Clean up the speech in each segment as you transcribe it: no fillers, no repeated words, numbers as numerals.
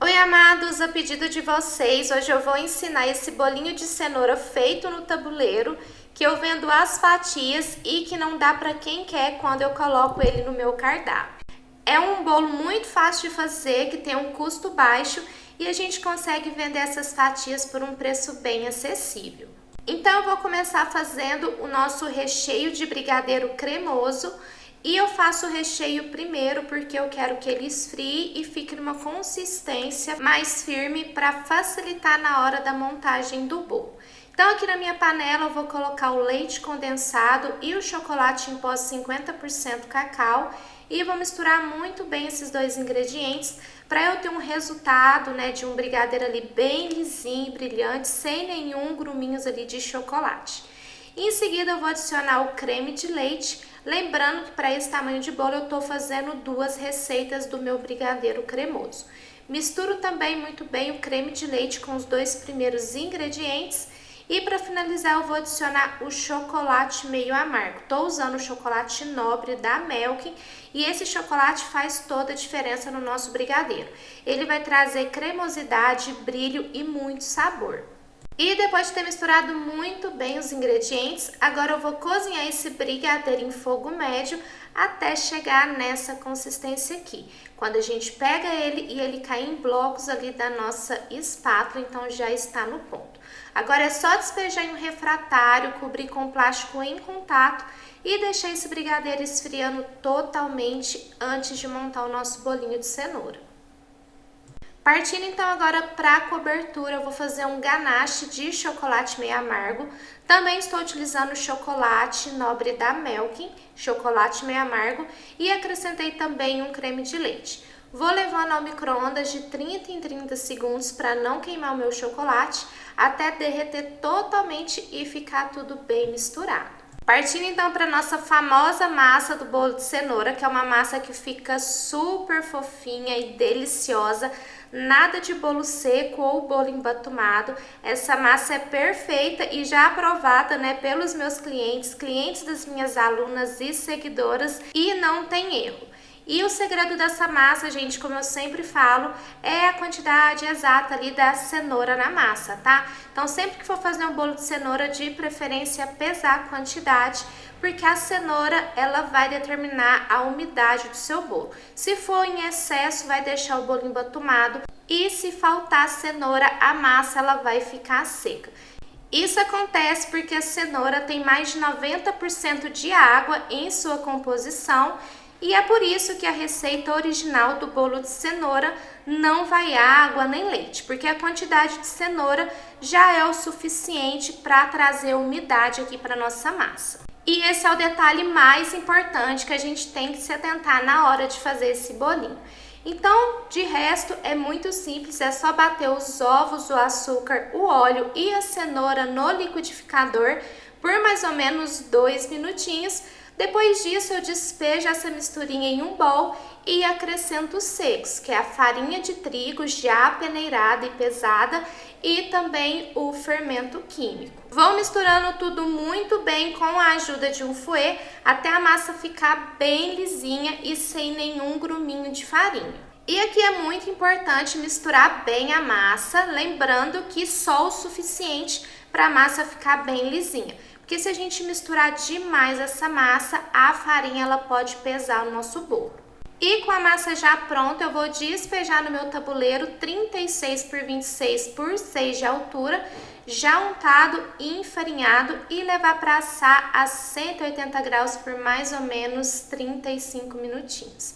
Oi, amados, a pedido de vocês, hoje eu vou ensinar esse bolinho de cenoura feito no tabuleiro, que eu vendo as fatias e que não dá para quem quer quando eu coloco ele no meu cardápio. É um bolo muito fácil de fazer, que tem um custo baixo e a gente consegue vender essas fatias por um preço bem acessível. Então eu vou começar fazendo o nosso recheio de brigadeiro cremoso. E eu faço o recheio primeiro porque eu quero que ele esfrie e fique numa consistência mais firme para facilitar na hora da montagem do bolo. Então aqui na minha panela eu vou colocar o leite condensado e o chocolate em pó 50% cacau e vou misturar muito bem esses dois ingredientes para eu ter um resultado, de um brigadeiro ali bem lisinho, brilhante, sem nenhum gruminhos ali de chocolate. Em seguida eu vou adicionar o creme de leite, lembrando que para esse tamanho de bolo eu estou fazendo 2 receitas do meu brigadeiro cremoso. Misturo também muito bem o creme de leite com os 2 primeiros ingredientes e para finalizar eu vou adicionar o chocolate meio amargo. Estou usando o chocolate nobre da Melk e esse chocolate faz toda a diferença no nosso brigadeiro. Ele vai trazer cremosidade, brilho e muito sabor. E depois de ter misturado muito bem os ingredientes, agora eu vou cozinhar esse brigadeiro em fogo médio até chegar nessa consistência aqui. Quando a gente pega ele e ele cai em blocos ali da nossa espátula, então já está no ponto. Agora é só despejar em um refratário, cobrir com plástico em contato e deixar esse brigadeiro esfriando totalmente antes de montar o nosso bolinho de cenoura. Partindo então agora para a cobertura, eu vou fazer um ganache de chocolate meio amargo. Também estou utilizando chocolate nobre da Melk, chocolate meio amargo, e acrescentei também um creme de leite. Vou levando ao micro-ondas de 30 em 30 segundos para não queimar o meu chocolate, até derreter totalmente e ficar tudo bem misturado. Partindo então para nossa famosa massa do bolo de cenoura, que é uma massa que fica super fofinha e deliciosa, nada de bolo seco ou bolo embatumado. Essa massa é perfeita e já aprovada, pelos meus clientes das minhas alunas e seguidoras, e não tem erro. E o segredo dessa massa, gente, como eu sempre falo, é a quantidade exata ali da cenoura na massa, tá? Então, sempre que for fazer um bolo de cenoura, de preferência pesar a quantidade, porque a cenoura, ela vai determinar a umidade do seu bolo. Se for em excesso, vai deixar o bolo embatumado, e se faltar cenoura, a massa ela vai ficar seca. Isso acontece porque a cenoura tem mais de 90% de água em sua composição, e é por isso que a receita original do bolo de cenoura não vai água nem leite, porque a quantidade de cenoura já é o suficiente para trazer umidade aqui para nossa massa. E esse é o detalhe mais importante que a gente tem que se atentar na hora de fazer esse bolinho. Então, de resto, é muito simples, é só bater os ovos, o açúcar, o óleo e a cenoura no liquidificador por mais ou menos 2 minutinhos. Depois disso, eu despejo essa misturinha em um bowl e acrescento os secos, que é a farinha de trigo já peneirada e pesada e também o fermento químico. Vou misturando tudo muito bem com a ajuda de um fouet até a massa ficar bem lisinha e sem nenhum gruminho de farinha. E aqui é muito importante misturar bem a massa, lembrando que só o suficiente para a massa ficar bem lisinha. Porque se a gente misturar demais essa massa, a farinha ela pode pesar no nosso bolo. E com a massa já pronta, eu vou despejar no meu tabuleiro 36 por 26 por 6 de altura, já untado e enfarinhado, e levar para assar a 180 graus por mais ou menos 35 minutinhos.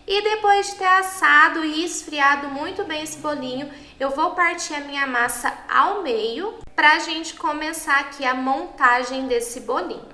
E depois de ter assado e esfriado muito bem esse bolinho, eu vou partir a minha massa ao meio para a gente começar aqui a montagem desse bolinho.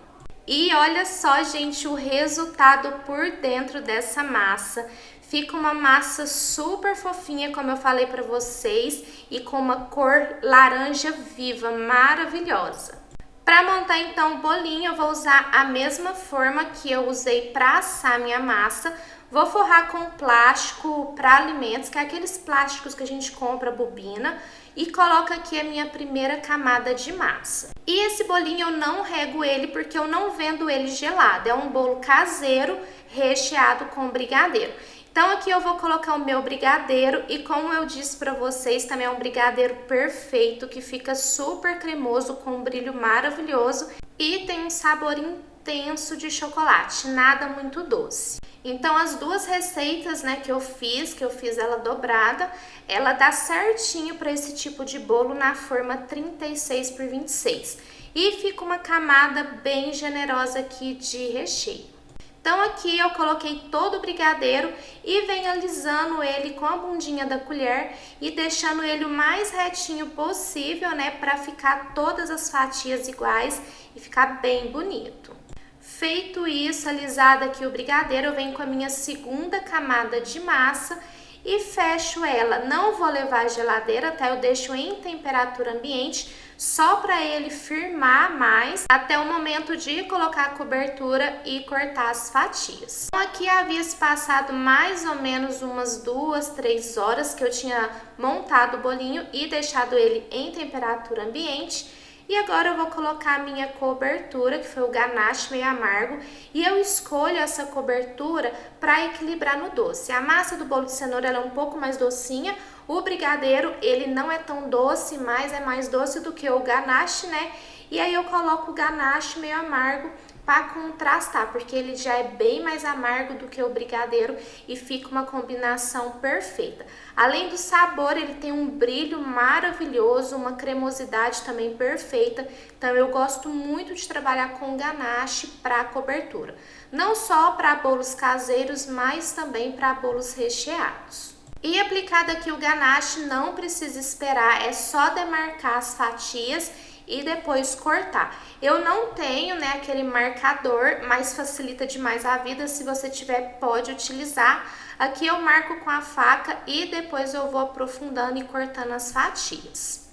E olha só, gente, o resultado por dentro dessa massa. Fica uma massa super fofinha, como eu falei para vocês, e com uma cor laranja viva, maravilhosa. Para montar então o bolinho, eu vou usar a mesma forma que eu usei para assar minha massa. Vou forrar com plástico para alimentos, que é aqueles plásticos que a gente compra bobina, e coloco aqui a minha primeira camada de massa. E esse bolinho eu não rego ele porque eu não vendo ele gelado, é um bolo caseiro recheado com brigadeiro. Então aqui eu vou colocar o meu brigadeiro e, como eu disse para vocês, também é um brigadeiro perfeito que fica super cremoso, com um brilho maravilhoso e tem um sabor intenso de chocolate, nada muito doce. Então as duas receitas, né, que eu fiz ela dobrada, ela dá certinho para esse tipo de bolo na forma 36 por 26 e fica uma camada bem generosa aqui de recheio. Então aqui eu coloquei todo o brigadeiro e venho alisando ele com a bundinha da colher e deixando ele o mais retinho possível, né, para ficar todas as fatias iguais e ficar bem bonito. Feito isso, alisado aqui o brigadeiro, eu venho com a minha segunda camada de massa e fecho ela. Não vou levar à geladeira, tá? Eu deixo em temperatura ambiente, só para ele firmar mais, até o momento de colocar a cobertura e cortar as fatias. Então aqui havia se passado mais ou menos umas 2, 3 horas que eu tinha montado o bolinho e deixado ele em temperatura ambiente. E agora eu vou colocar a minha cobertura, que foi o ganache meio amargo, e eu escolho essa cobertura para equilibrar no doce. A massa do bolo de cenoura ela é um pouco mais docinha, o brigadeiro ele não é tão doce, mas é mais doce do que o ganache, né? E aí eu coloco o ganache meio amargo para contrastar, porque ele já é bem mais amargo do que o brigadeiro e fica uma combinação perfeita. Além do sabor, ele tem um brilho maravilhoso, uma cremosidade também perfeita. Então eu gosto muito de trabalhar com ganache para cobertura. Não só para bolos caseiros, mas também para bolos recheados. E aplicado aqui o ganache, não precisa esperar, é só demarcar as fatias e depois cortar. Eu não tenho, né, aquele marcador, mas facilita demais a vida. Se você tiver, pode utilizar. Aqui eu marco com a faca e depois eu vou aprofundando e cortando as fatias.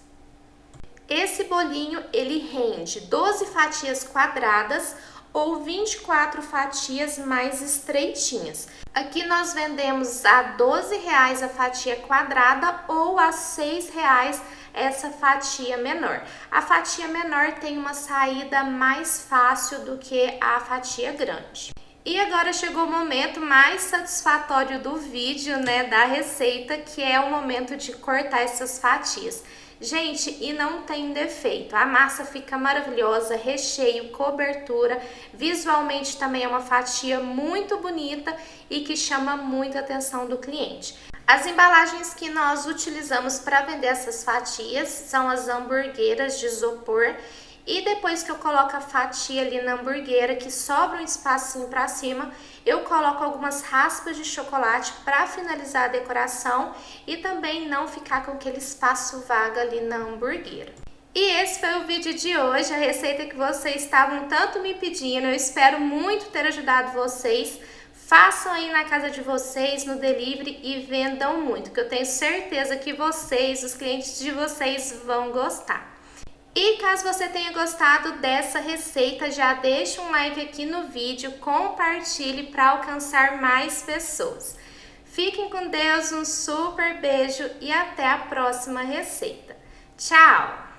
Esse bolinho, ele rende 12 fatias quadradas ou 24 fatias mais estreitinhas. Aqui nós vendemos a R$12 a fatia quadrada ou a R$6 essa fatia menor. A fatia menor tem uma saída mais fácil do que a fatia grande. E agora chegou o momento mais satisfatório do vídeo, né, da receita, que é o momento de cortar essas fatias. Gente, e não tem defeito, a massa fica maravilhosa, recheio, cobertura, visualmente também é uma fatia muito bonita e que chama muita atenção do cliente. As embalagens que nós utilizamos para vender essas fatias são as hamburgueras de isopor. E depois que eu coloco a fatia ali na hamburguera, que sobra um espacinho para cima, eu coloco algumas raspas de chocolate para finalizar a decoração e também não ficar com aquele espaço vago ali na hamburguera. E esse foi o vídeo de hoje, a receita que vocês estavam tanto me pedindo. Eu espero muito ter ajudado vocês. Façam aí na casa de vocês, no delivery e vendam muito, que eu tenho certeza que vocês, os clientes de vocês, vão gostar. E caso você tenha gostado dessa receita, já deixa um like aqui no vídeo, compartilhe para alcançar mais pessoas. Fiquem com Deus, um super beijo e até a próxima receita. Tchau!